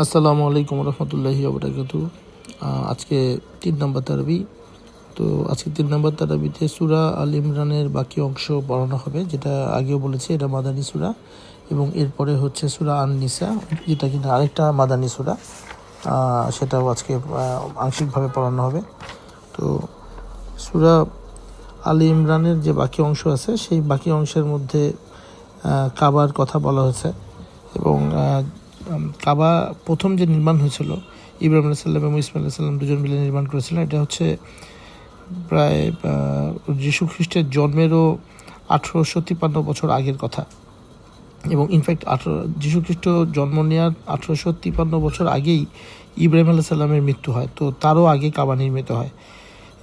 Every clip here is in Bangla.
আসসালামু আলাইকুম রহমতুল্লাহি ওবরাকাতু। আজকে 3 নম্বর তারাবি। তো আজকে 3 নম্বর তারাবিতে সূরা আল ইমরানের বাকি অংশ পড়ানো হবে, যেটা আগেও বলেছি এটা মাদানী সূরা, এবং এরপরে হচ্ছে সূরা আন নিসা, যেটা কিনা আরেকটা মাদানী সূরা, সেটাও আজকে আংশিকভাবে পড়ানো হবে। তো সূরা আল ইমরানের যে বাকি অংশ আছে সেই বাকি অংশের মধ্যে কাবার কথা বলা হয়েছে, এবং কাবা প্রথম যে নির্মাণ হয়েছিল ইব্রাহিম আলাইহিস সালাম এবং ইসমাইল আলাইহিস সালাম দুজন মিলে নির্মাণ করেছিলেন। এটা হচ্ছে প্রায় যীশু খ্রিস্টের জন্মেরও 1853 বছর আগের কথা, এবং ইনফ্যাক্ট যীশু খ্রিস্ট জন্ম নেওয়ার 1853 বছর আগেই ইব্রাহিম আলাইহিস সালামের মৃত্যু হয়। তো তারও আগে কাবা নির্মিত হয়,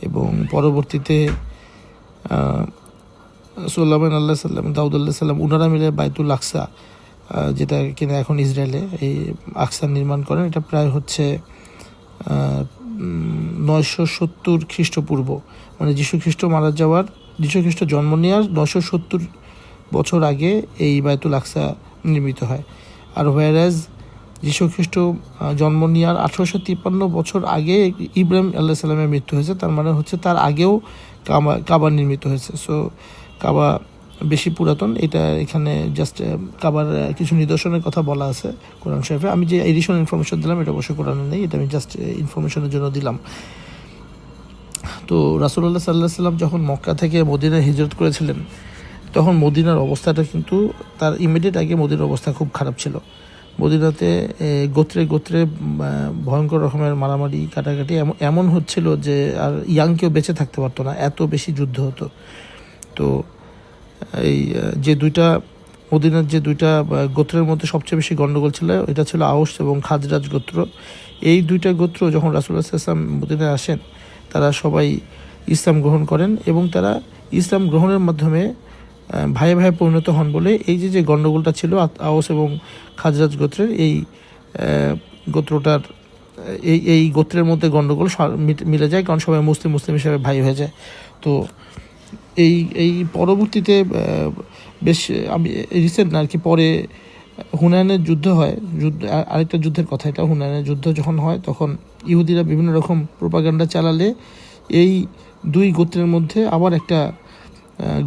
এবং পরবর্তীতে সুলাইমান আলাইহিস সালাম, দাউদ আলাইহিস সালাম উনারা মিলে বাইতুল আকসা, যেটা কিনা এখন ইসরায়েলে, এই আকসা নির্মাণ করেন। এটা প্রায় হচ্ছে 970 খ্রিস্টপূর্ব, মানে যীশু খ্রিস্ট জন্ম নেওয়ার 970 বছর আগে এই বাইতুল আকসা নির্মিত হয়। আর হোয়ারাজ যীশু খ্রিস্ট জন্ম নেওয়ার 1853 বছর আগে ইব্রাহিম আলাইহিস সালামের মৃত্যু হয়েছে, তার মানে হচ্ছে তার আগেও কাবা নির্মিত হয়েছে। সো কাবা বেশি পুরাতন। এটা এখানে জাস্ট কাবার কিছু নিদর্শনের কথা বলা আছে কোরআন শরীফে। আমি যে এডিশনাল ইনফরমেশন দিলাম এটা অবশ্যই কোরআনে নেই, এটা আমি জাস্ট ইনফরমেশনের জন্য দিলাম। তো রাসূলুল্লাহ সাল্লাল্লাহু আলাইহি ওয়াসাল্লাম যখন মক্কা থেকে মদিনায় হিজরত করেছিলেন, তখন মদিনার অবস্থাটা কিন্তু তার ইমিডিয়েট আগে মদিনার অবস্থা খুব খারাপ ছিল। মদিনাতে গোত্রে গোত্রে ভয়ঙ্কর রকমের মারামারি কাটাকাটি এমন হচ্ছিল যে আর ইয়াং কেউ বেঁচে থাকতে পারতো না, এত বেশি যুদ্ধ হতো। তো এই মদিনার যে দুইটা গোত্রের মধ্যে সবচেয়ে বেশি গণ্ডগোল ছিল, এটা ছিল আউস এবং খাজরাজ গোত্র। এই দুইটা গোত্র যখন রাসূলুল্লাহ সাল্লাল্লাহু আলাইহি ওয়াসাল্লাম মদিনায় আসেন, তারা সবাই ইসলাম গ্রহণ করেন, এবং তারা ইসলাম গ্রহণের মাধ্যমে ভাইয়ে ভাইয়ে পরিণত হন বলে এই যে গণ্ডগোলটা ছিল আউস এবং খাজরাজ গোত্রের, এই গোত্রটার এই গোত্রের মধ্যে গণ্ডগোল মিলে যায়, কারণ সবাই মুসলিম হিসেবে ভাই হয়ে যায়। তো এই পরবর্তীতে বেশ আমি রিসেন্ট না আর কি, পরে হুনায়নের যুদ্ধ হয়, আরেকটা যুদ্ধের কথা এটা। হুনায়নের যুদ্ধ যখন হয়, তখন ইহুদিরা বিভিন্ন রকম প্রোপাগান্ডা চালালে এই দুই গোত্রের মধ্যে আবার একটা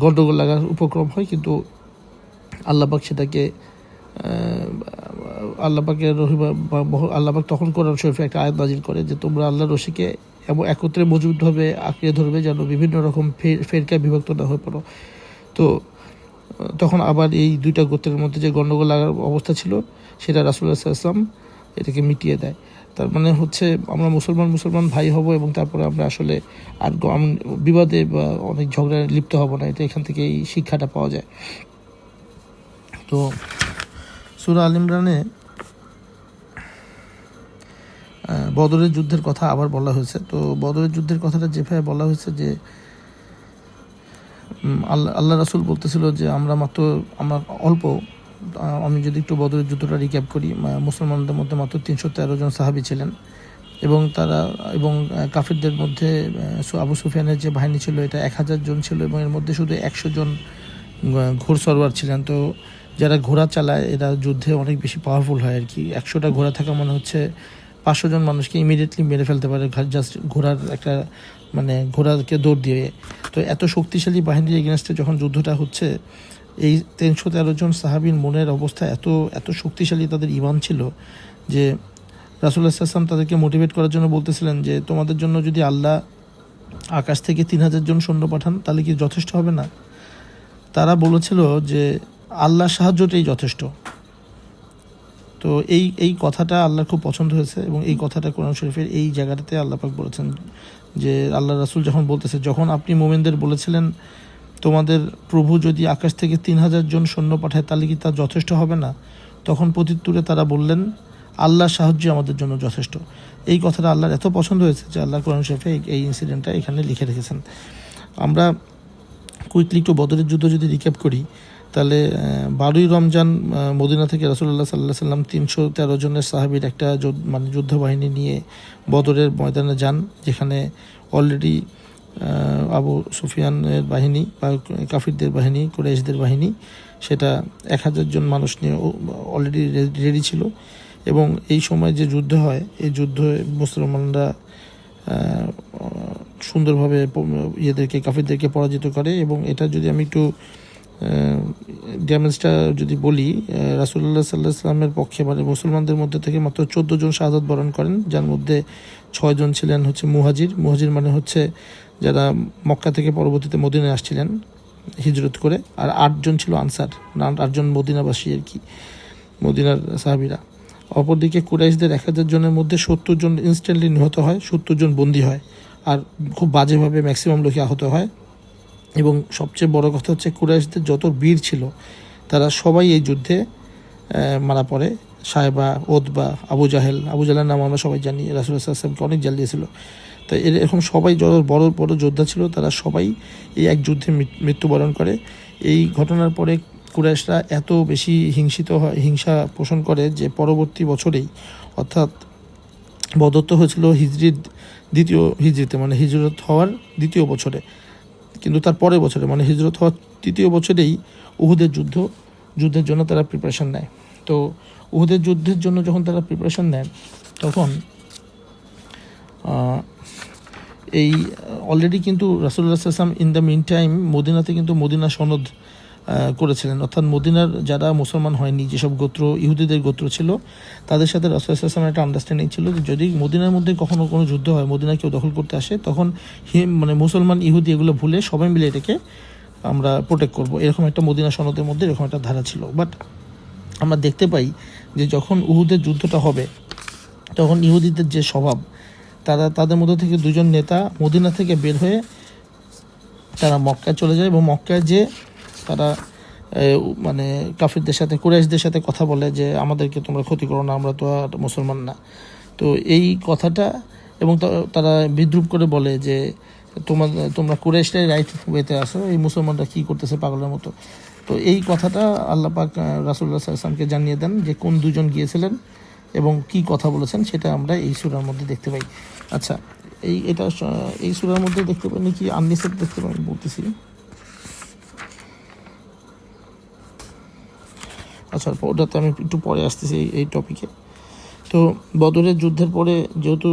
গণ্ডগোল লাগার উপক্রম হয়, কিন্তু আল্লাহ পাক সেটাকে আল্লাহ পাক তখন কোরআন শরীফে একটা আয়াত নাজিল করে যে তোমরা আল্লাহর রশিকে এবং একত্রে মজবুতভাবে আঁকড়ে ধরবে, যেন বিভিন্ন রকম ফেরকায় বিভক্ত না হয়ে পড়ো। তো তখন আবার এই দুইটা গোত্রের মধ্যে যে গণ্ডগোল লাগার অবস্থা ছিল, সেটা রাসূলুল্লাহ সাল্লাল্লাহু আলাইহি ওয়াসাল্লাম এটাকে মিটিয়ে দেয়। তার মানে হচ্ছে আমরা মুসলমান ভাই হব, এবং তারপরে আমরা আসলে আর বিবাদে বা অনেক ঝগড়ায় লিপ্ত হব না। এটা এখান থেকে এই শিক্ষাটা পাওয়া যায়। তো সূরা আল ইমরানে বদরের যুদ্ধের কথা আবার বলা হয়েছে। তো বদরের যুদ্ধের কথাটা যেভাবে বলা হয়েছে যে আল্লাহ রাসূল বলতেছিল যে আমরা অল্প, আমি যদি একটু বদরের যুদ্ধটা রিক্যাপ করি, মুসলমানদের মধ্যে মাত্র 313 জন সাহাবী ছিলেন, এবং কাফিরদের মধ্যে আবু সুফিয়ানের যে বাহিনী ছিল এটা 1000 জন ছিল, এবং এর মধ্যে শুধু 100 জন ঘোড়সওয়ার ছিলেন। তো যারা ঘোড়া চালায় এরা যুদ্ধে অনেক বেশি পাওয়ারফুল হয় আর কি। 100টা ঘোড়া থাকা মানে হচ্ছে 500 জন মানুষকে ইমিডিয়েটলি মেরে ফেলতে পারে জাস্ট ঘোড়ার একটা, মানে ঘোড়াকে দৌড় দিয়ে। তো এত শক্তিশালী বাহিনীর এগেনস্টে যখন যুদ্ধটা হচ্ছে, এই 313 জন সাহাবীর মনের অবস্থা এত শক্তিশালী, তাদের ঈমান ছিল যে রাসূলুল্লাহ সাল্লাল্লাহু আলাইহি ওয়াসাল্লাম তাদেরকে মোটিভেট করার জন্য বলতেছিলেন যে তোমাদের জন্য যদি আল্লাহ আকাশ থেকে 3000 জন সৈন্য পাঠান তাহলে কি যথেষ্ট হবে না? তারা বলেছিল যে আল্লাহর সাহায্যটাই যথেষ্ট। তো এই কথাটা আল্লাহর খুব পছন্দ হয়েছে, এবং এই কথাটা কোরআন শরীফের এই জায়গাটাতে আল্লাহ পাক বলেছেন যে আল্লাহ রাসূল যখন বলতেছে, যখন আপনি মুমিনদের বলেছিলেন তোমাদের প্রভু যদি আকাশ থেকে 3000 জন সৈন্য পাঠায় তাহলে কি তা যথেষ্ট হবে না, তখন প্রত্যুত্তরে তারা বললেন আল্লাহর সাহায্য আমাদের জন্য যথেষ্ট। এই কথাটা আল্লাহর এত পছন্দ হয়েছে যে আল্লাহ কোরআন শরীফে এই ইনসিডেন্টটা এখানে লিখে রেখেছেন। আমরা কুইকলি একটু বদরের যুদ্ধ যদি রিক্যাপ করি, তাহলে 12ই রমজান মদিনা থেকে রাসূলুল্লাহ সাল্লাল্লাহু আলাইহি ওয়াসাল্লাম 313 জনের সাহাবীর একটা যুদ্ধ বাহিনী নিয়ে বদরের ময়দানে যান, যেখানে অলরেডি আবু সুফিয়ানের বাহিনী বা কাফিরদের বাহিনী, কুরাইশদের বাহিনী, সেটা 1000 জন মানুষ নিয়ে অলরেডি রেডি ছিল, এবং এই সময় যে যুদ্ধ হয়, এই যুদ্ধে মুসলমানরা সুন্দরভাবে ইয়েদেরকে কাফিরদেরকে পরাজিত করে। এবং এটা যদি আমি একটু ড্যামেজটা যদি বলি, রাসূলুল্লাহ সাল্লাল্লাহু আলাইহি ওয়াসাল্লামের পক্ষে মানে মুসলমানদের মধ্যে থেকে মাত্র 14 জন শাহাদাত বরণ করেন, যার মধ্যে 6 জন ছিলেন হচ্ছে মুহাজির মানে হচ্ছে যারা মক্কা থেকে পরবর্তীতে মদিনায় আসছিলেন হিজরত করে, আর 8 জন ছিল আনসার, 8 জন মদিনাবাসী আর কি, মদিনার সাহাবীরা। অপরদিকে কুরাইশদের 1000 জনের মধ্যে 70 জন ইনস্ট্যান্টলি নিহত হয়, 70 জন বন্দী হয়, আর খুব বাজেভাবে ম্যাক্সিমাম লোকে আহত হয়। এবং সবচেয়ে বড় কথা হচ্ছে কুরাইশদের যত বীর ছিল তারা সবাই এই যুদ্ধে মারা পড়ে। সাহেবা, ওতবা, আবু জাহেলের নাম আমরা সবাই জানি, রাসূলুল্লাহ সাল্লাল্লাহু আলাইহি ওয়াসাল্লামকে অনেক জ্বালিয়েছিল। তাই এরকম সবাই যত বড় বড় যোদ্ধা ছিল তারা সবাই এই এক যুদ্ধে মৃত্যুবরণ করে। এই ঘটনার পরে কুরাইশরা এত বেশি হিংসা পোষণ করে যে পরবর্তী বছরেই, অর্থাৎ বদর তো হয়েছিল হিজরিতে মানে হিজরত হওয়ার দ্বিতীয় বছরে, কিন্তু তার পরের বছরে মানে হিজরত হওয়ার তৃতীয় বছরেই উহুদের যুদ্ধের জন্য তারা প্রিপারেশন নেয়। তো উহুদের যুদ্ধের জন্য যখন তারা প্রিপারেশন নেয় তখন এই অলরেডি কিন্তু রাসূলুল্লাহ সাল্লাল্লাহু আলাইহি ওয়াসাল্লাম ইন দ্য মিন টাইম মদিনাতে কিন্তু মদিনা সনদ করেছিলেন, অর্থাৎ মদিনার যারা মুসলমান হয়নি, যেসব গোত্র ইহুদিদের গোত্র ছিল, তাদের সাথে রাসূলুল্লাহ সাল্লাল্লাহু আলাইহি ওয়াসাল্লামের একটা আন্ডারস্ট্যান্ডিং ছিল যে যদি মদিনার মধ্যে কখনো কোনো যুদ্ধ হয়, মদিনা কেউ দখল করতে আসে, তখন মানে মুসলমান ইহুদি এগুলো ভুলে সবাই মিলে এটাকে আমরা প্রোটেক্ট করব, এরকম একটা মদিনা সনদের মধ্যে এরকম একটা ধারা ছিল। বাট আমরা দেখতে পাই যে যখন উহুদের যুদ্ধটা হবে তখন ইহুদিদের যে স্বভাব, তাদের মধ্যে থেকে 2 জন নেতা মদিনা থেকে বের হয়ে তারা মক্কায় চলে যায় এবং মক্কায় যে তারা মানে কাফিরদের সাথে, কুরাইশদের সাথে কথা বলে যে আমাদেরকে তোমরা ক্ষতি করো না, আমরা তো আর মুসলমান না। তো এই কথাটা, এবং তারা বিদ্রুপ করে বলে যে তোমরা কুরাইশরাই রাইট ওয়েতে আসো, এই মুসলমানরা কী করতেছে পাগলের মতো। তো এই কথাটা আল্লাহ পাক রাসূলুল্লাহ সাল্লাল্লাহু আলাইহি ওয়াসাল্লামকে জানিয়ে দেন যে কোন 2 জন গিয়েছিলেন এবং কি কথা বলেছেন, সেটা আমরা এই সূরার মধ্যে দেখতে পাই। আচ্ছা, এই সূরার মধ্যে দেখতে পাই নাকি আন-নিসা দেখতে পাই, বলতেছি। আচ্ছা, ওটাতে আমি একটু পরে আসতেছি এই টপিকে। তো বদরের যুদ্ধের পরে যেহেতু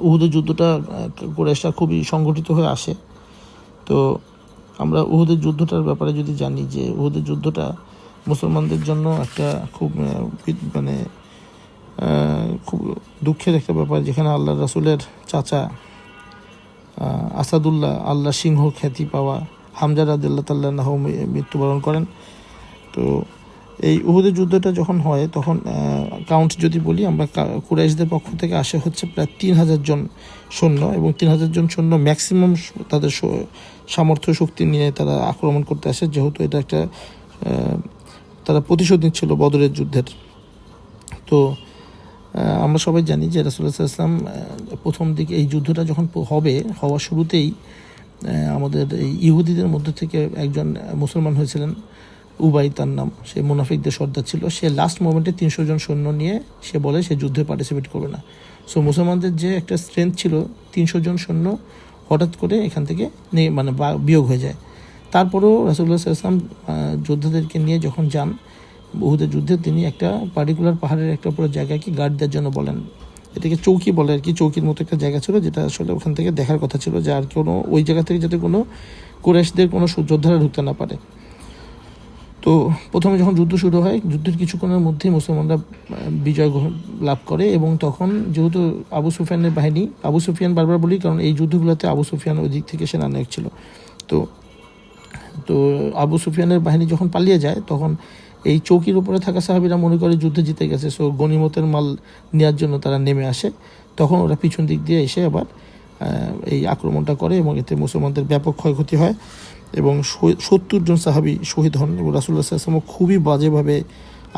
উহুদের যুদ্ধটা কুরাইশরা খুবই সংগঠিত হয়ে আসে, তো আমরা উহুদের যুদ্ধটার ব্যাপারে যদি জানি যে উহুদের যুদ্ধটা মুসলমানদের জন্য একটা খুব মানে খুব দুঃখের একটা ব্যাপার, যেখানে আল্লাহ রাসূলের চাচা আসাদুল্লাহ, আল্লাহ সিংহ খ্যাতি পাওয়া হামজা রাদিয়াল্লাহু তাআলা আনহু মৃত্যুবরণ করেন। তো এই উহুদের যুদ্ধটা যখন হয় তখন কাউন্ট যদি বলি আমরা, কুরাইশদের পক্ষ থেকে আসে হচ্ছে প্রায় 3000 জন সৈন্য, এবং 3000 জন সৈন্য ম্যাক্সিমাম তাদের সামর্থ্য শক্তি নিয়ে তারা আক্রমণ করতে আসে, যেহেতু এটা একটা তারা প্রতিশোধ নিচ্ছিল বদরের যুদ্ধের। তো আমরা সবাই জানি যে রাসূলুল্লাহ সাল্লাল্লাহু আলাইহি ওয়াসাল্লাম প্রথম দিকে এই যুদ্ধটা যখন হওয়ার শুরুতেই আমাদের এই ইহুদিদের মধ্যে থেকে একজন মুসলমান হয়েছিলেন, উবাই তার নাম, সে মুনাফিকদের সর্দার ছিল। সে লাস্ট মোমেন্টে 300 জন সৈন্য নিয়ে সে বলে সে যুদ্ধে পার্টিসিপেট করবে না। সো মুসলমানদের যে একটা স্ট্রেংথ ছিল 300 জন সৈন্য হঠাৎ করে এখান থেকে মানে বিয়োগ হয়ে যায়। তারপরেও রাসূলুল্লাহ সাল্লাল্লাহু আলাইহি ওয়াসাল্লাম যোদ্ধাদেরকে নিয়ে যখন যান উহুদের যুদ্ধে, তিনি একটা পার্টিকুলার পাহাড়ের একটা পুরো জায়গাকে গার্ড দেওয়ার জন্য বলেন, এটাকে চৌকি বলে আর কি, চৌকির মতো একটা জায়গা ছিল যেটা আসলে ওখান থেকে দেখার কথা ছিল যে আর কোনো ওই জায়গা থেকে যাতে কোনো কুরাইশদের কোনো যোদ্ধারা ঢুকতে না পারে। তো প্রথমে যখন যুদ্ধ শুরু হয়, যুদ্ধের কিছুক্ষণের মধ্যেই মুসলমানরা বিজয় লাভ করে, এবং তখন যেহেতু আবু সুফিয়ান বারবার বলি কারণ এই যুদ্ধগুলোতে আবু সুফিয়ান ওই দিক থেকে সেনানায়ক ছিল। তো আবু সুফিয়ানের বাহিনী যখন পালিয়ে যায় তখন এই চৌকির উপরে থাকা সাহাবীরা মনে করে যুদ্ধ জিতে গেছে, সো গনিমতের মাল নেওয়ার জন্য তারা নেমে আসে। তখন ওরা পিছন দিক দিয়ে এসে আবার এই আক্রমণটা করে এবং এতে মুসলমানদের ব্যাপক ক্ষয়ক্ষতি হয় এবং 70 জন সাহাবী শহীদ হন এবং রাসূলুল্লাহ সাল্লাল্লাহু আলাইহি ওয়াসাল্লাম খুবই বাজেভাবে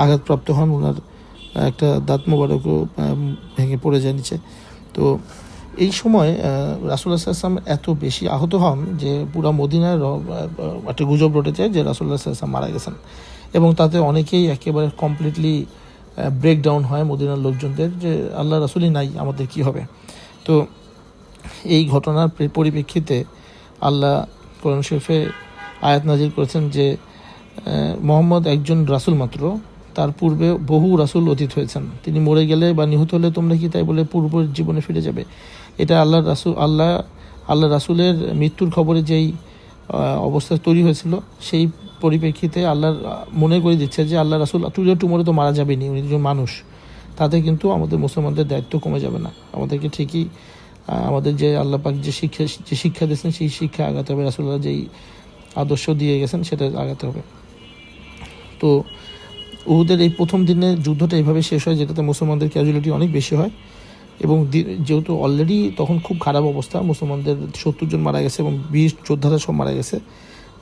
আঘাতপ্রাপ্ত হন, ওনার একটা দাঁত মোবারকও ভেঙে পড়ে যায় নিচে। তো এই সময় রাসূলুল্লাহ সাল্লাল্লাহু আলাইহি ওয়াসাল্লাম এত বেশি আহত হন যে পুরা মদিনার একটা গুজব রটে যায় যে রাসূলুল্লাহ সাল্লাল্লাহু আলাইহি ওয়াসাল্লাম মারা গেছেন, এবং তাতে অনেকেই একেবারে কমপ্লিটলি ব্রেকডাউন হয় মদিনার লোকজনদের যে আল্লাহ রাসূলই নাই, আমাদের কি হবে। তো এই ঘটনার পরিপ্রেক্ষিতে আল্লাহ কোরআন শরীফে আয়াত নাজিল করেছেন যে মুহাম্মদ একজন রাসূল মাত্র, তার পূর্বে বহু রাসূল অতীত হয়েছেন, তিনি মরে গেলে বা নিহত হলে তোমরা কি তাই বলে পূর্ব জীবনে ফিরে যাবে? এটা আল্লাহ রাসূলের মৃত্যুর খবরে যেই অবস্থা তৈরি হয়েছিল, সেই পরিপ্রেক্ষিতে আল্লাহর মনে করে দিচ্ছে যে আল্লাহ রাসূল টুমোরে তো মারা যাবেনি, উনি একজন মানুষ, তাতে কিন্তু আমাদের মুসলমানদের দায়িত্ব কমে যাবে না। আমাদেরকে ঠিকই আমাদের যে আল্লাহ পাক যে শিক্ষা দিয়েছেন সেই শিক্ষা আগাতে হবে, রাসূলুল্লাহ যেই আদর্শ দিয়ে গেছেন সেটা আগাতে হবে। তো উহুদের এই প্রথম দিনে যুদ্ধটা এইভাবে শেষ হয়, যেটাতে মুসলমানদের ক্যাজুয়ালিটি অনেক বেশি হয়, এবং যেহেতু অলরেডি তখন খুব খারাপ অবস্থা, মুসলমানদের 70 জন মারা গেছে এবং 20 যোদ্ধারা সব মারা গেছে।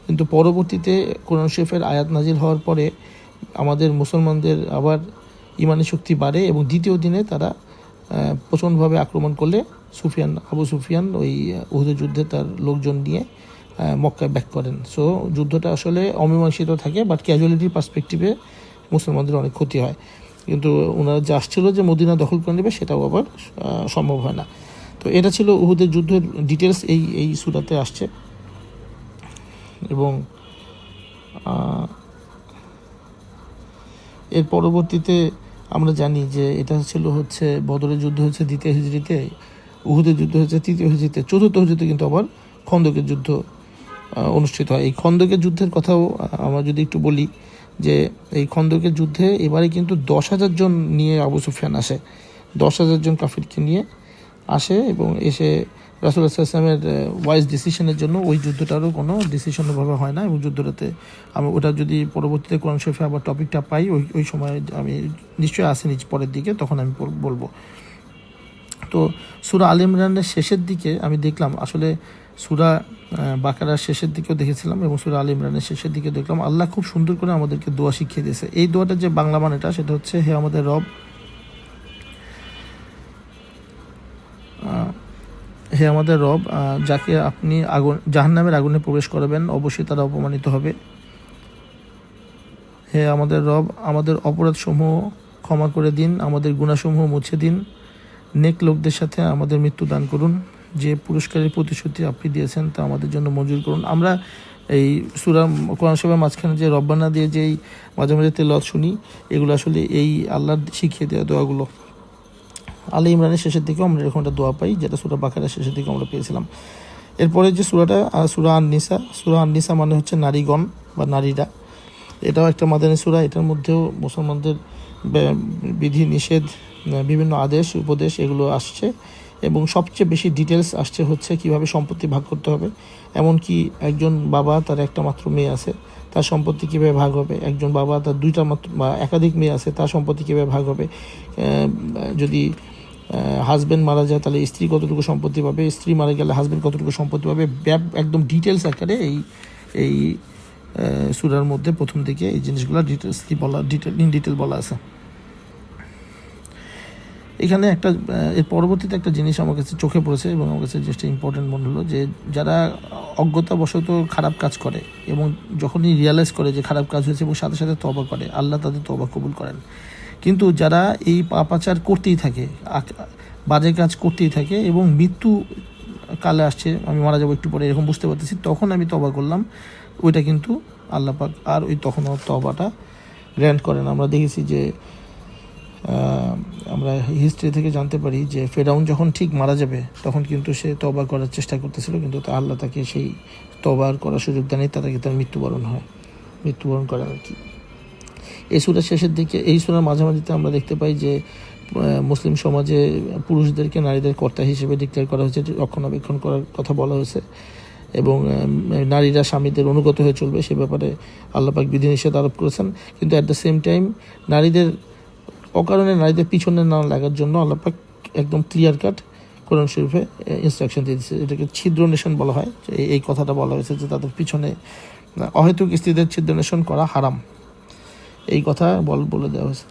কিন্তু পরবর্তীতে কোরআন শরীফের আয়াত নাজিল হওয়ার পরে আমাদের মুসলমানদের আবার ইমানি শক্তি বাড়ে, এবং দ্বিতীয় দিনে তারা প্রচণ্ডভাবে আক্রমণ করলে আবু সুফিয়ান ওই উহুদের যুদ্ধে তার লোকজন নিয়ে মক্কায় ব্যাক করেন। সো যুদ্ধটা আসলে অমীমাংসিত থাকে, বাট ক্যাজুয়ালিটির পার্সপেক্টিভে মুসলমানদের অনেক ক্ষতি হয়। কিন্তু ওনারা যে আসছিল যে মদিনা দখল করে নেবে, সেটাও আবার সম্ভব হয় না। তো এটা ছিল উহুদের যুদ্ধের ডিটেলস, এই সূরাতে আসছে। এবং এর পরবর্তীতে আমরা জানি যে এটা ছিল হচ্ছে বদরের যুদ্ধ হচ্ছে 2য় হিজরিতে, উহুদের যুদ্ধ হচ্ছে 3য় হিজরিতে, 4র্থ হিজরিতে কিন্তু আবার খন্দকের যুদ্ধ অনুষ্ঠিত হয়। এই খন্দকের যুদ্ধের কথাও আমরা যদি একটু বলি, যে এই খন্দকের যুদ্ধে এবারে কিন্তু 10,000 জন নিয়ে আবু সুফিয়ান আসে, 10,000 জন কাফিরকে নিয়ে আসে, এবং এসে রাসূলুল্লাহ সাল্লাল্লাহু আলাইহি ওয়াসাল্লামের ওয়াইজ ডিসিশনের জন্য ওই যুদ্ধটারও কোনো ডিসিশনভাবে হয় না। এবং যুদ্ধটাতে আমি ওটা যদি পরবর্তীতে কোরআন শরীফে আবার টপিকটা পাই, ওই সময় আমি নিশ্চয়ই আসেনি পরের দিকে, তখন আমি বলবো। তো সূরা আল ইমরানের শেষের দিকে আমি দেখলাম, আসলে সূরা বাকারার শেষের দিকেও দেখেছিলাম এবং সূরা আল ইমরানের শেষের দিকে দেখলাম, আল্লাহ খুব সুন্দর করে আমাদেরকে দোয়া শিখিয়ে দিয়েছে। এই দোয়াটা যে বাংলা মানেটা সেটা হচ্ছে, হে আমাদের রব, যাকে আপনি জাহান্নামের আগুনে প্রবেশ করাবেন অবশ্যই তারা অপমানিত হবে। হে আমাদের রব, আমাদের অপরাধসমূহ ক্ষমা করে দিন, আমাদের গুনাহসমূহ মুছে দিন, নেক লোকদের সাথে আমাদের মৃত্যু দান করুন, যে পুরস্কারের প্রতিশ্রুতি আপনি দিয়েছেন তা আমাদের জন্য মঞ্জুর করুন। আমরা এই সূরা কোরআন শরীফের মাঝখানে যে রব্বানা দিয়ে যেই মাঝে মাঝে তেলাওয়াত শুনি, এগুলো আসলে এই আল্লাহর শিখিয়ে দেওয়া দোয়াগুলো। আলে ইমরানের শেষের দিকেও আমরা এরকম একটা দোয়া পাই, যেটা সূরা বাকারার শেষের দিকে আমরা পেয়েছিলাম। এরপরে যে সূরাটা সূরা আন-নিসা মানে হচ্ছে নারীগণ বা নারীরা, এটাও একটা মাদানী সূরা। এটার মধ্যেও মুসলমানদের বিধি নিষেধ, বিভিন্ন আদেশ উপদেশ এগুলো আসছে, এবং সবচেয়ে বেশি ডিটেলস আসছে হচ্ছে কিভাবে সম্পত্তি ভাগ করতে হবে। এমনকি একজন বাবা, তার একটা মাত্র মেয়ে আছে, তার সম্পত্তি কীভাবে ভাগ হবে, একজন বাবা তার 2টা মাত্র বা একাধিক মেয়ে আছে, তার সম্পত্তি কীভাবে ভাগ হবে, যদি হাজব্যান্ড মারা যায় তাহলে স্ত্রী কতটুকু সম্পত্তি পাবে, স্ত্রী মারা গেলে হাজব্যান্ড কতটুকু সম্পত্তি পাবে, একদম ডিটেলস আকারে এই সূরার মধ্যে প্রথম দিকে এই জিনিসগুলো ইন ডিটেল বলা আছে। এখানে এর পরবর্তীতে একটা জিনিস আমার কাছে চোখে পড়েছে এবং আমার কাছে জিনিসটা ইম্পর্টেন্ট মনে হলো, যে যারা অজ্ঞতাবশত খারাপ কাজ করে এবং যখনই রিয়ালাইজ করে যে খারাপ কাজ হয়েছে এবং সাথে সাথে তওবা করে, আল্লাহ তাদের তওবা কবুল করেন। কিন্তু যারা এই পাপাচার করতেই থাকে, বাজে কাজ করতেই থাকে, এবং মৃত্যু কালে আসছে, আমি মারা যাবো একটু পরে এরকম বুঝতে পারতেছি, তখন আমি তওবা করলাম, ওইটা কিন্তু আল্লাহ পাক আর তখন তওবাটা গ্র্যান্ট করেন। আমরা দেখেছি যে আমরা হিস্ট্রি থেকে জানতে পারি যে ফেরাউন যখন ঠিক মারা যাবে তখন কিন্তু সে তওবা করার চেষ্টা করতেছিল, কিন্তু আল্লাহ তাকে সেই তওবার করার সুযোগ দেয়নি, তার মৃত্যুবরণ করে আর কি। এই সূরার শেষের দিকে, এই সূরার মাঝামাঝিতে আমরা দেখতে পাই যে মুসলিম সমাজে পুরুষদেরকে নারীদের কর্তা হিসেবে ডিক্লেয়ার করা হয়েছে, রক্ষণাবেক্ষণ করার কথা বলা হয়েছে, এবং নারীরা স্বামীদের অনুগত হয়ে চলবে সে ব্যাপারে আল্লাহ পাক বিধিনিষেধ আরোপ করেছেন। কিন্তু অ্যাট দ্য সেম টাইম অকারণে নারীদের পিছনে না লাগার জন্য আল্লাহ পাক একদম ক্লিয়ার কাট কোরআন শরীফে ইনস্ট্রাকশন দিয়ে দিচ্ছে। এটাকে ছিদ্রনেশন বলা হয়, এই কথাটা বলা হয়েছে যে তাদের পিছনে অহেতুক স্ত্রীদের ছিদ্রনেশন করা হারাম, এই কথা বলে দেওয়া হয়েছে।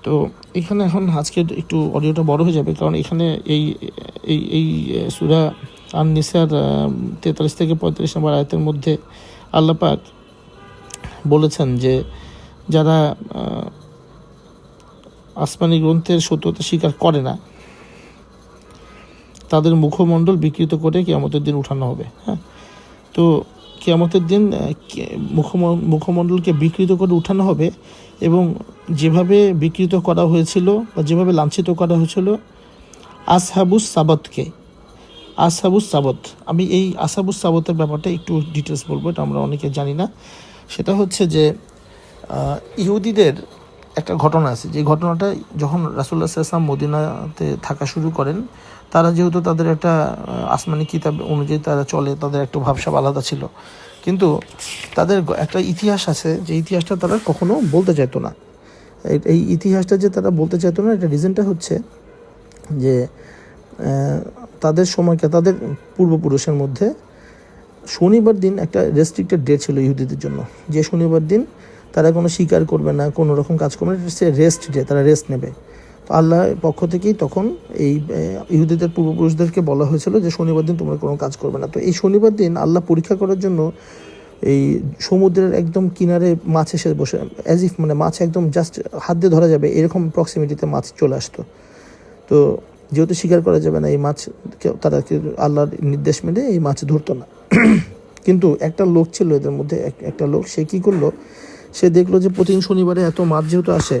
তো এখানে এখন আজকের একটু অডিওটা বড় হয়ে যাবে, কারণ এখানে এই সূরা আন-নিসার 43 থেকে 35 নম্বর আয়াতের মধ্যে আল্লাহ পাক বলেছেন যে যারা আসমানি গ্রন্থের সত্যতা স্বীকার করে না তাদের মুখমণ্ডল বিকৃত করে কিয়ামতের দিন উঠানো হবে। হ্যাঁ, তো কিয়ামতের দিন মুখমণ্ডলকে বিকৃত করে উঠানো হবে এবং যেভাবে বিকৃত করা হয়েছিল বা যেভাবে লাঞ্ছিত করা হয়েছিল আসহাবুস সাবত। আমি এই আসহাবুস সাবতের ব্যাপারটা একটু ডিটেলস বলবো, এটা আমরা অনেকে জানি না। সেটা হচ্ছে যে ইহুদিদের একটা ঘটনা আছে, যে ঘটনাটা যখন রাসূলুল্লাহ সাল্লাল্লাহু আলাইহি ওয়াসাল্লাম মদিনাতে থাকা শুরু করেন, তারা যেহেতু তাদের একটা আসমানি কিতাব অনুযায়ী তারা চলে, তাদের একটা ভাবসাব আলাদা ছিল, কিন্তু তাদের একটা ইতিহাস আছে, যে ইতিহাসটা তারা কখনো বলতে চাইতো না। এই ইতিহাসটা যে তারা বলতে চাইতো না, এটা রিজনটা হচ্ছে যে তাদের সময়কে তাদের পূর্বপুরুষের মধ্যে শনিবার দিন একটা রেস্ট্রিক্টেড ডে ছিল ইহুদিদের জন্য, যে শনিবার দিন তারা কোনো শিকার করবে না, কোনো রকম কাজ করবে না, সে রেস্ট ডে, তারা রেস্ট নেবে। তো আল্লাহর পক্ষ থেকেই তখন এই ইহুদিদের পূর্বপুরুষদেরকে বলা হয়েছিল যে শনিবার দিন তোমরা কোনো কাজ করবে না। তো এই শনিবার দিন আল্লাহ পরীক্ষা করার জন্য এই সমুদ্রের একদম কিনারে মাছ এসে বসে, অ্যাজ ইফ মানে মাছ একদম জাস্ট হাত দিয়ে ধরা যাবে এরকম প্রক্সিমিটিতে মাছ চলে আসতো। তো যেহেতু শিকার করা যাবে না, এই মাছ তারা আল্লাহর নির্দেশ মেনে এই মাছ ধরতো না। কিন্তু একটা লোক ছিল এদের মধ্যে, একটা লোক, সে কী করলো, সে দেখলো যে প্রতিদিন শনিবারে এত মাছ যেহেতু আসে,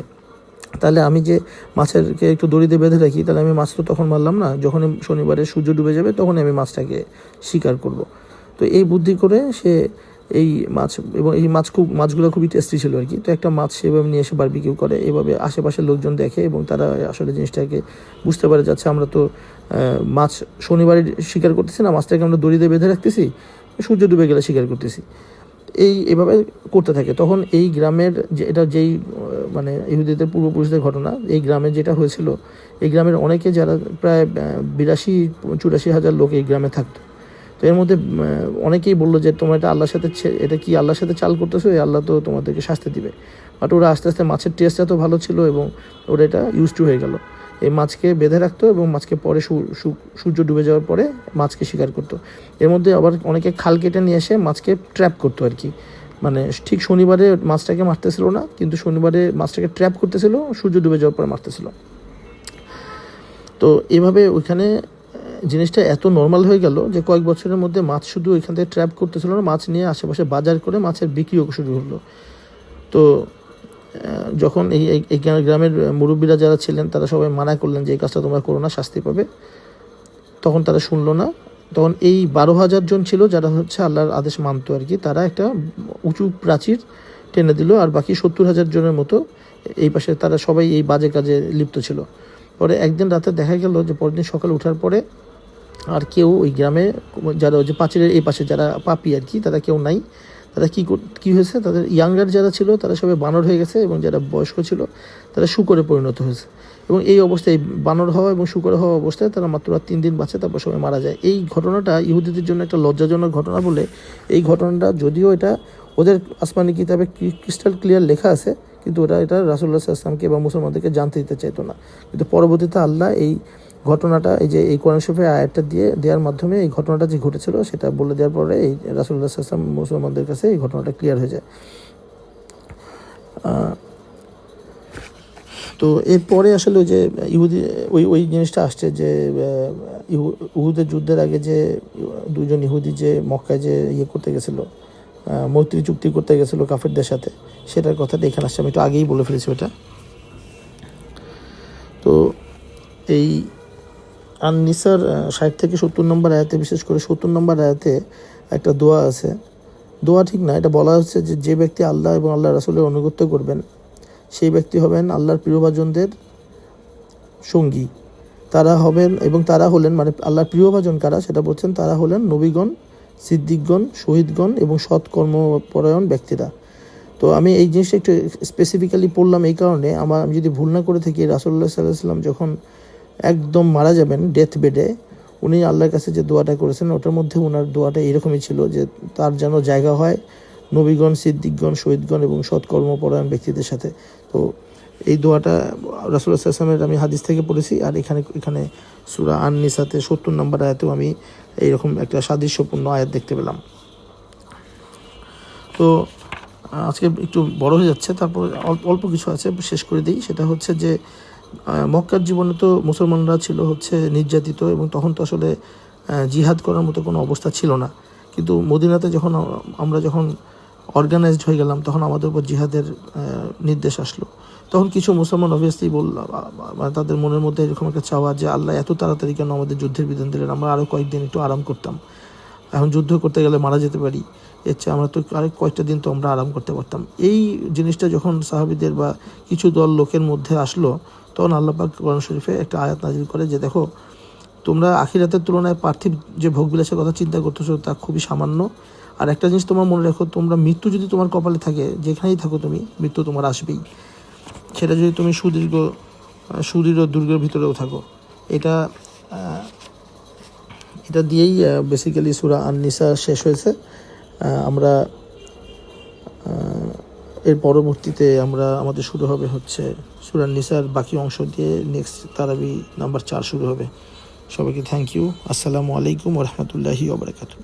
তাহলে আমি যে মাছেরকে একটু দড়িতে বেঁধে রাখি, তাহলে আমি মাছ তো তখন মারলাম না, যখন শনিবারে সূর্য ডুবে যাবে তখন আমি মাছটাকে শিকার করব। তো এই বুদ্ধি করে সে এই মাছ, এবং এই মাছগুলো খুবই টেস্টি ছিল আর কি। তো একটা মাছ সেভাবে নিয়ে এসে বারবিকিউ করে, এভাবে আশেপাশের লোকজন দেখে এবং তারা আসলে জিনিসটাকে বুঝতে পারে, যাচ্ছে আমরা তো মাছ শনিবারে শিকার করতেছি না, মাছটাকে আমরা দড়িতে বেঁধে রাখতেছি, সূর্য ডুবে গেলে শিকার করতেছি, এভাবে করতে থাকে। তখন এই গ্রামের যে এটা যেই মানে ইহুদিদের পূর্বপুরুষদের ঘটনা, এই গ্রামে যেটা হয়েছিল, এই গ্রামের অনেকে যারা প্রায় 82-84 হাজার লোক এই গ্রামে থাকতো। তো এর মধ্যে অনেকেই বললো যে তোমরা এটা আল্লাহর সাথে আল্লাহর সাথে চাল করতেছো, এই আল্লাহ তো তোমাদেরকে শাস্তি দিবে। বাট ওরা আস্তে আস্তে মাছের টেস্ট এত ভালো ছিল এবং ওরা এটা ইউজ টু হয়ে গেল, এই মাছকে বেঁধে রাখতো এবং মাছকে পরে সূর্য ডুবে যাওয়ার পরে মাছকে শিকার করতো। এর মধ্যে আবার অনেকে খাল কেটে নিয়ে এসে মাছকে ট্র্যাপ করতো আর কি, মানে ঠিক শনিবারে মাছটাকে মারতেছিল না, কিন্তু শনিবারে মাছটাকে ট্র্যাপ করতেছিল, সূর্য ডুবে যাওয়ার পরে মারতেছিল। তো এভাবে ওইখানে জিনিসটা এত নর্মাল হয়ে গেল যে কয়েক বছরের মধ্যে মাছ শুধু ওইখান থেকে ট্র্যাপ করতেছিল না, মাছ নিয়ে আশেপাশে বাজার করে মাছের বিক্রিও শুরু হলো। তো যখন এই গ্রামের মুরব্বীরা যারা ছিলেন তারা সবাই মানা করলেন যে এই কাজটা তোমরা করো না, শাস্তি পাবে, তখন তারা শুনলো না। তখন এই 12,000 জন ছিল যারা হচ্ছে আল্লাহর আদেশ মানতো আর কি, তারা একটা উঁচু প্রাচীর টেনে দিল, আর বাকি 70,000 জনের মতো এই পাশে তারা সবাই এই বাজে কাজে লিপ্ত ছিল। পরে একদিন রাতে দেখা গেল যে পরের দিন সকালে ওঠার পরে আর কেউ ওই গ্রামে, যারা ওই যে প্রাচীরের এই পাশে যারা পাপি আর কি, তারা কেউ নাই। তারা কী হয়েছে, তাদের ইয়াঙ্গার যারা ছিল তারা সবাই বানর হয়ে গেছে, এবং যারা বয়স্ক ছিল তারা শূকরে পরিণত হয়েছে। এবং এই অবস্থায় বানর হওয়া এবং শূকর হওয়া অবস্থায় তারা মাত্র 3 দিন বাঁচে, তারপর সবাই মারা যায়। এই ঘটনাটা ইহুদিদের জন্য একটা লজ্জাজনক ঘটনা বলে, এই ঘটনাটা যদিও এটা ওদের আসমানি কিতাবে ক্রিস্টাল ক্লিয়ার লেখা আছে, কিন্তু এটা রাসূলুল্লাহ সাল্লাল্লাহু আলাইহি ওয়াসাল্লামকে বা মুসলমানদেরকে জানতে দিতে চাইতো না। কিন্তু পরবর্তীতে আল্লাহ এই ঘটনাটা, এই কোরআন শরীফের আয়াতটা দেওয়ার মাধ্যমে এই ঘটনাটা যে ঘটেছিল সেটা বলে দেওয়ার পরে এই রাসূলুল্লাহ সাল্লাল্লাহু আলাইহি ওয়াসাল্লাম মুসলমানদের কাছে এই ঘটনাটা ক্লিয়ার হয়ে যায়। তো এরপরে আসলে যে ইহুদি ওই জিনিসটা আসছে যে উহুদের যুদ্ধের আগে যে 2 জন ইহুদি যে মক্কায় যে করতে গেছিলো, মৈত্রী চুক্তি করতে গেছিলো কাফেরদের সাথে, সেটার কথাটা এখানে আসছে। আমি একটু আগেই বলে ফেলেছি ওটা। তো এই আন-নিসার 60 থেকে 70 নম্বর আয়াতে, বিশেষ করে 70 নম্বর আয়াতে একটা দোয়া আছে। দোয়া ঠিক না, এটা বলা হচ্ছে যে ব্যক্তি আল্লাহ এবং আল্লাহ রাসূলের অনুগত্য করবেন সেই ব্যক্তি হবেন আল্লাহর প্রিয়ভাজনদের সঙ্গী। তারা হবেন, এবং তারা হলেন, মানে আল্লাহর প্রিয়ভাজন কারা সেটা বলছেন, তারা হলেন নবীগণ, সিদ্দিকগণ, শহীদগণ এবং সৎকর্মপরায়ণ ব্যক্তিরা। তো আমি এই জিনিসটা একটু স্পেসিফিক্যালি পড়লাম এই কারণে, আমি যদি ভুল না করে থাকি, রাসূলুল্লাহ সাল্লাল্লাহু আলাইহি ওয়াসাল্লাম যখন একদম মারা যাবেন ডেথ বেডে, উনি আল্লাহর কাছে যে দোয়াটা করেছেন ওটার মধ্যে ওনার দোয়াটা এরকমই ছিল যে তার যেন জায়গা হয় নবীগণ, সিদ্দিকগণ, শহীদগণ এবং সৎকর্মপরায়ণ ব্যক্তিদের সাথে। তো এই দোয়াটা রাসূলুল্লাহ সাল্লাল্লাহু আলাইহি ওয়াসাল্লামের আমি হাদিস থেকে পড়েছি, আর এখানে সূরা আন-নিসাতে 70 নম্বর আয়াতেও আমি এইরকম একটা সাদৃশ্যপূর্ণ আয়াত দেখতে পেলাম। তো আজকে একটু বড় হয়ে যাচ্ছে, তারপর অল্প কিছু আছে শেষ করে দিই। সেটা হচ্ছে যে মক্কার জীবনে তো মুসলমানরা ছিল হচ্ছে নির্যাতিত, এবং তখন তো আসলে জিহাদ করার মতো কোনো অবস্থা ছিল না। কিন্তু মদিনাতে যখন আমরা যখন অর্গানাইজড হয়ে গেলাম, তখন আমাদের উপর জিহাদের নির্দেশ আসলো। তখন কিছু মুসলমান অবভিয়াসলি মানে তাদের মনের মধ্যে এরকম একটা চাওয়া যে আল্লাহ এত তাড়াতাড়ি কেন আমাদের যুদ্ধের বিধান দিলেন, আমরা আরও কয়েকদিন একটু আরাম করতাম, এখন যুদ্ধ করতে গেলে মারা যেতে পারি, এর চেয়ে আমরা তো আরেক কয়েকটা দিন তো আমরা আরাম করতে পারতাম। এই জিনিসটা যখন সাহাবীদের বা কিছু দল লোকের মধ্যে আসলো, তখন আল্লাহ পাক কোরআন শরীফে একটা আয়াত নাজিল করে যে দেখো, তোমরা আখিরাতের তুলনায় পার্থিব যে ভোগবিলাসের কথা চিন্তা করতেছো তা খুবই সামান্য। আর একটা জিনিস তোমার মনে রাখো, তোমরা মৃত্যু যদি তোমার কপালে থাকে, যেখানেই থাকো তুমি, মৃত্যু তোমার আসবেই, সেটা যদি তুমি সুদৃঢ় দুর্গের ভিতরেও থাকো। এটা দিয়েই বেসিক্যালি সূরা আন-নিসা শেষ হয়েছে। আমরা এর পরবর্তীতে আমাদের শুরু হবে হচ্ছে সূরা আন-নিসার বাকি অংশ দিয়ে, নেক্সট তারাবি নাম্বার 4 শুরু হবে। সবাইকে থ্যাংক ইউ। আসসালামু আলাইকুম ওয়া রাহমাতুল্লাহি ওয়া বারাকাতুহু।